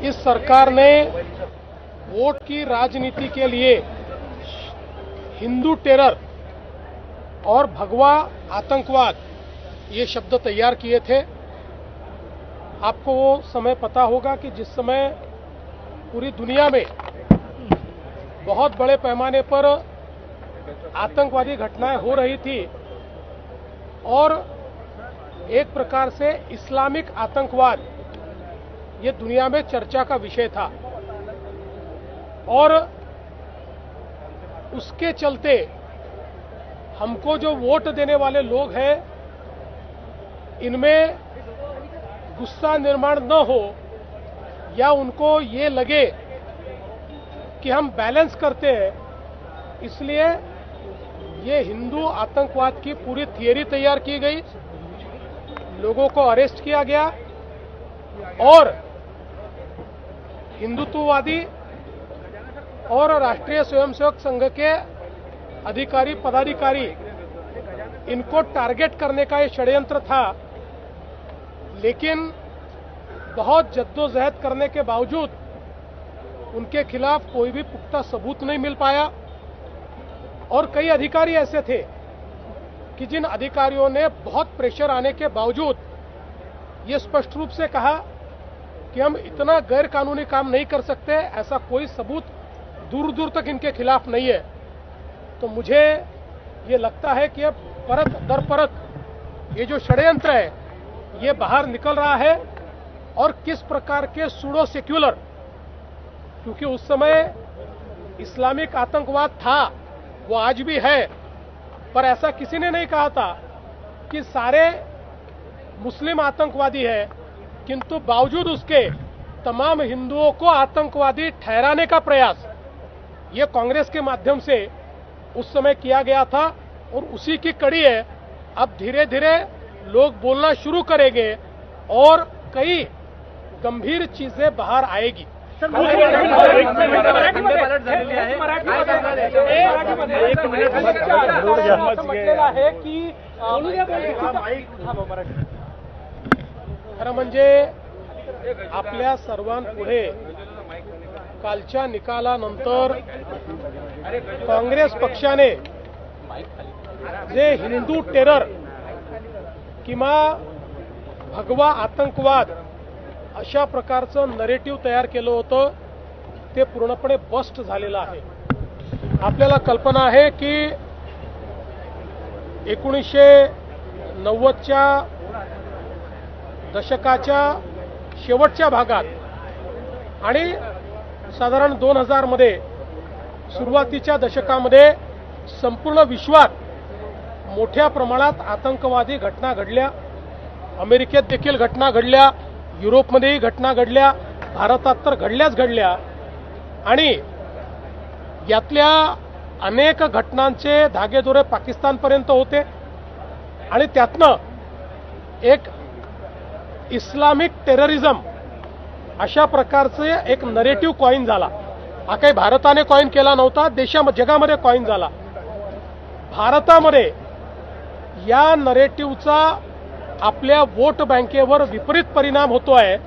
इस सरकार ने वोट की राजनीति के लिए हिंदू टेरर और भगवा आतंकवाद ये शब्द तैयार किए थे। आपको वो समय पता होगा कि जिस समय पूरी दुनिया में बहुत बड़े पैमाने पर आतंकवादी घटनाएं हो रही थी और एक प्रकार से इस्लामिक आतंकवाद ये दुनिया में चर्चा का विषय था और उसके चलते हमको जो वोट देने वाले लोग हैं इनमें गुस्सा निर्माण न हो या उनको ये लगे कि हम बैलेंस करते हैं, इसलिए ये हिंदू आतंकवाद की पूरी थियरी तैयार की गई, लोगों को अरेस्ट किया गया और हिंदुत्ववादी और राष्ट्रीय स्वयंसेवक संघ के अधिकारी पदाधिकारी इनको टारगेट करने का ये षड्यंत्र था। लेकिन बहुत जद्दोजहद करने के बावजूद उनके खिलाफ कोई भी पुख्ता सबूत नहीं मिल पाया और कई अधिकारी ऐसे थे कि जिन अधिकारियों ने बहुत प्रेशर आने के बावजूद ये स्पष्ट रूप से कहा कि हम इतना गैर कानूनी काम नहीं कर सकते, ऐसा कोई सबूत दूर दूर तक इनके खिलाफ नहीं है। तो मुझे ये लगता है कि अब परत दर परत ये जो षड्यंत्र है ये बाहर निकल रहा है और किस प्रकार के सूडो सेक्युलर, क्योंकि उस समय इस्लामिक आतंकवाद था, वो आज भी है, पर ऐसा किसी ने नहीं कहा था कि सारे मुस्लिम आतंकवादी है, किंतु बावजूद उसके तमाम हिंदुओं को आतंकवादी ठहराने का प्रयास ये कांग्रेस के माध्यम से उस समय किया गया था और उसी की कड़ी है। अब धीरे धीरे लोग बोलना शुरू करेंगे और कई गंभीर चीजें बाहर आएगी। खरं म्हणजे आपल्या सर्वांपुढे कालच्या निकालानंतर काँग्रेस पक्षाने जे हिंदू टेरर किंवा भगवा आतंकवाद अशा प्रकारचं नरेटिव्ह तयार केलं होतं ते पूर्णपणे बस्ट झालेलं आहे। आपल्याला कल्पना आहे की 1990च्या दशकाच्या शेवटच्या भागात आणि साधारण 2000 मध्ये सुरुवातीच्या दशकामध्ये संपूर्ण विश्वात मोठ्या प्रमाणात आतंकवादी घटना घडल्या। अमेरिकेत देखील घटना घडल्या, युरोपमध्येही घटना घडल्या, भारतात तर घडल्याच घडल्या आणि यातल्या अनेक घटनांचे धागेदोरे पाकिस्तानपर्यंत होते आणि त्यातनं एक इस्लामिक टेररिझम अशा प्रकारचे एक नरेटिव्ह कॉइन झाला। हा काही भारताने कॉइन केला नव्हता, जगामध्ये कॉइन झाला। भारतामध्ये या नरेटिव्हचा आपल्या वोट बँकेवर विपरीत परिणाम होतोय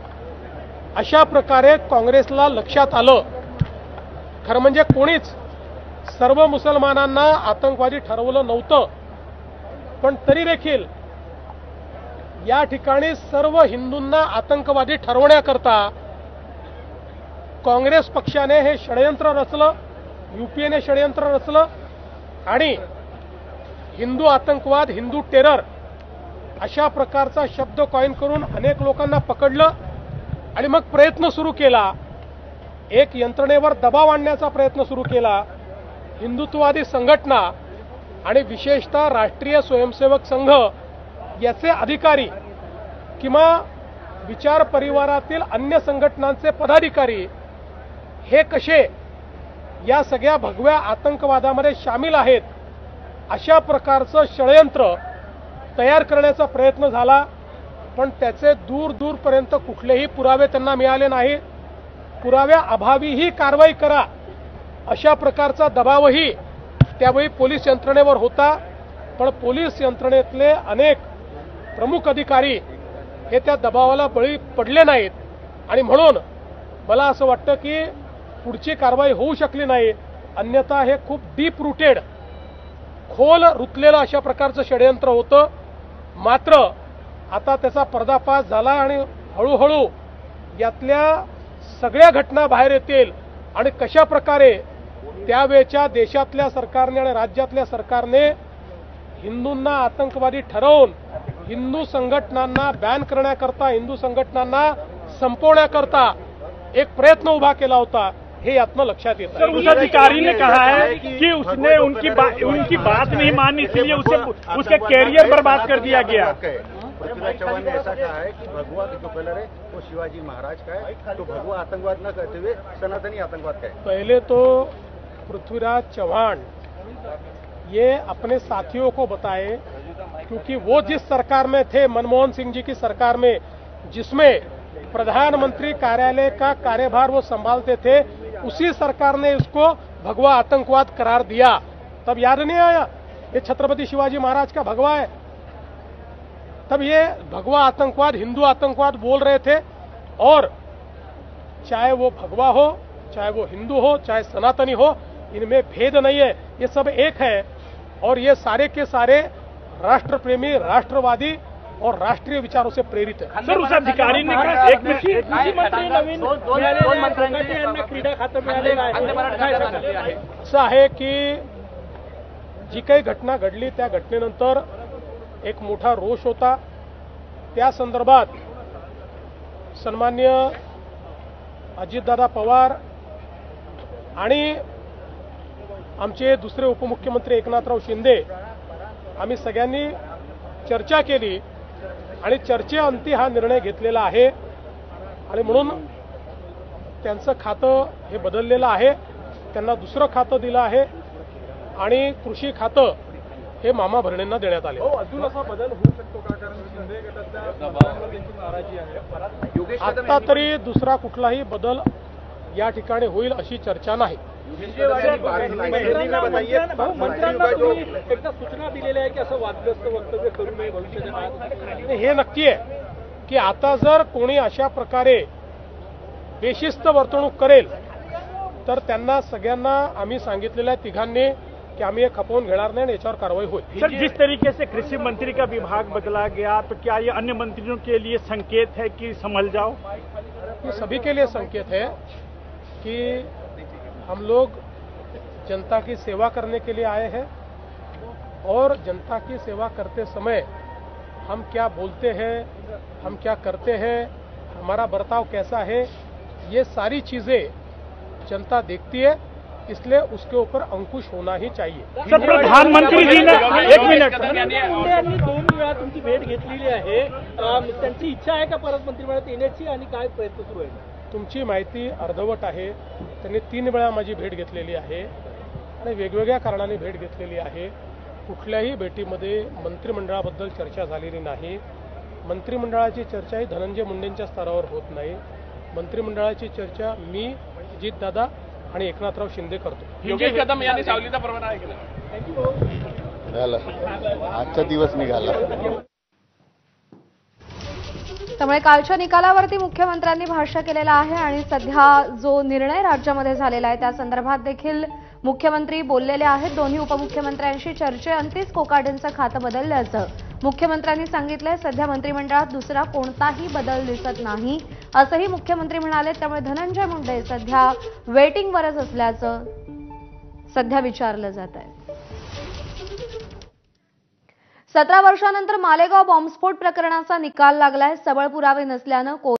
अशा प्रकारे काँग्रेसला लक्षात आलं। खरं म्हणजे कोणीच सर्व मुसलमानांना आतंकवादी ठरवलं नव्हतं, पण तरी देखील या ठिकाणी सर्व हिंदूंना आतंकवादी ठरवण्याकरता काँग्रेस पक्षाने हे षड्यंत्र रचलं, यूपीएने षड्यंत्र रचलं आणि हिंदू आतंकवाद, हिंदू टेरर अशा प्रकारचा शब्द कॉइन करून अनेक लोकांना पकडलं आणि मग प्रयत्न सुरू केला, एक यंत्रणेवर दबाव आणण्याचा प्रयत्न सुरू केला। हिंदुत्ववादी संघटना आणि विशेषतः राष्ट्रीय स्वयंसेवक संघ याचे अधिकारी किंवा विचार परिवारातील अन्य संघटनांचे पदाधिकारी हे कसे या सगळ्या भगव्या आतंकवादामध्ये सामील आहेत अशा प्रकारचं षड्यंत्र तयार करण्याचा प्रयत्न झाला, पण त्याचे दूर दूरपर्यंत कुठलेही पुरावे त्यांना मिळाले नाही। पुराव्याअभावी ही कारवाई करा अशा प्रकारचा दबावही त्यावेळी पोलीस यंत्रणेवर होता, पण पोलीस यंत्रणेतले अनेक प्रमुख अधिकारी हे त्या दबावाला बळी पडले नाहीत आणि म्हणून मला असं वाटतं की पुढची कारवाई होऊ शकली नाही, अन्यथा हे खूप डीप रूटेड, खोल रुतलेलं अशा प्रकारचं षडयंत्र होतं. मात्र आता त्याचा पर्दाफाश झाला आणि हळूहळू यातल्या सगळ्या घटना बाहेर येतील आणि कशा प्रकारे त्यावेळच्या देशातल्या सरकारने आणि राज्यातल्या सरकारने हिंदूंना आतंकवादी ठरवून हिंदू संघटनांना बॅन करण्याकरता, हिंदू संघटनांना संपवण्याकरता एक प्रयत्न उभा केला होता, हे यातनं लक्षात येतं. सर, उस अधिकारी ने कहा है कि उसने उनकी बात नहीं मानी, इसलिए उसके कैरियर बर्बाद कर दिया गया. पृथ्वीराज चौहान ने ऐसा कहा है कि भगवा जो कलर है वो शिवाजी महाराज का है, तो भगवा आतंकवाद न करते हुए सनातनी आतंकवाद का है. पहले तो पृथ्वीराज चौहान ये अपने साथियों को बताए, क्योंकि वो जिस सरकार में थे, मनमोहन सिंह जी की सरकार में, जिसमें प्रधानमंत्री कार्यालय का कार्यभार वो संभालते थे, उसी सरकार ने इसको भगवा आतंकवाद करार दिया. तब याद नहीं आया ये छत्रपति शिवाजी महाराज का भगवा है. तब ये भगवा आतंकवाद, हिंदू आतंकवाद बोल रहे थे. और चाहे वो भगवा हो, चाहे वो हिंदू हो, चाहे सनातनी हो, इनमें भेद नहीं है, ये सब एक है. और ये सारे के सारे राष्ट्रप्रेमी, राष्ट्रवादी और राष्ट्रीय विचारों से प्रेरित है. सर, उस अधिकारी ने एक कृषि मंत्री नवीन क्रीडा खातं असं आहे की जी काही घटना घडली त्या घटनेनंतर एक मोठा रोष होता. त्या संदर्भात सन्माननीय अजितदादा पवार आणि आमचे दुसरे उपमुख्यमंत्री एकनाथराव शिंदे आम्ही सगळ्यांनी चर्चा केली आणि चर्चेअंती हा निर्णय घेतलेला आहे. आणि म्हणून त्यांचं खातं हे बदललेलं आहे, त्यांना दुसरं खातं दिलं आहे आणि कृषी खातं हे मामा भरणेंना देण्यात आले. अजून असा बदल होऊ शकतो का? कारण शिंदे गटातल्या त्यांची नाराजी आहे. आता तरी दुसरा कुठलाही बदल या ठिकाणी होईल अशी चर्चा नाही. मंत्र्यांना तुम्ही एकदा सूचना दिलेल्या आहे की असं वादग्रस्त वक्तव्य करू नये भविष्याच्या काळात. हे नक्की आहे की आता जर कोणी अशा प्रकारे बेशिस्त वर्तणूक करेल तर त्यांना सगळ्यांना आम्ही सांगितलेल्या तिघांनी कि हम ये खपवून घेणार नाही आणि याच्यावर कारवाई होईल. सर, जिस तरीके से कृषि मंत्री का विभाग बदला गया, तो क्या ये अन्य मंत्रियों के लिए संकेत है कि संभल जाओ? ये सभी के लिए संकेत है कि हम लोग जनता की सेवा करने के लिए आए हैं और जनता की सेवा करते समय हम क्या बोलते हैं, हम क्या करते हैं, हमारा बर्ताव कैसा है, ये सारी चीजें जनता देखती है. इसलिए उसके ऊपर अंकुश होना ही चाहिए. सर, प्रधानमंत्री जी ने एक मिनिट, मुंडे यांनी 2 वेळा तुमची भेट घेतलेली आहे. त्यांची इच्छा आहे का परत मंत्रिमंडळात येण्याची आणि काय प्रयत्न सुरू आहे? तुमची माहिती अर्धवट आहे. त्यांनी 3 वेळा माझी भेट घेतलेली आहे आणि वेगवेगळ्या कारणाने भेट घेतलेली आहे. कुठल्याही भेटीमध्ये मंत्रिमंडळाबद्दल चर्चा झालेली नाही. मंत्रिमंडळाची चर्चा ही धनंजय मुंडेंच्या स्तरावर होत नाही. मंत्रिमंडळाची चर्चा मी, अजितदादा आणि एकनाथराव शिंदे करतो. योगेश कदम यांनी सावलीचा परवाना ऐकला. आजचा दिवस निघाला. त्यामुळे कालच्या निकालावरती मुख्यमंत्र्यांनी भाष्य केलेलं आहे आणि सध्या जो निर्णय राज्यामध्ये झालेला आहे त्या संदर्भात देखील मुख्यमंत्री बोललेले आहेत. दोन्ही उपमुख्यमंत्र्यांशी चर्चेअंतीच कोकाटेंचं खातं बदलल्याचं मुख्यमंत्र्यांनी सांगितलंय. सध्या मंत्रिमंडळात दुसरा कोणताही बदल दिसत नाही असंही मुख्यमंत्री म्हणाले. त्यामुळे धनंजय मुंडे सध्या वेटिंगवरच असल्याचं सध्या विचारलं जात आहे. 17 वर्षानंतर मालेगाव बॉम्बस्फोट प्रकरणाचा निकाल लागलाय. सबळ पुरावे नसल्यानं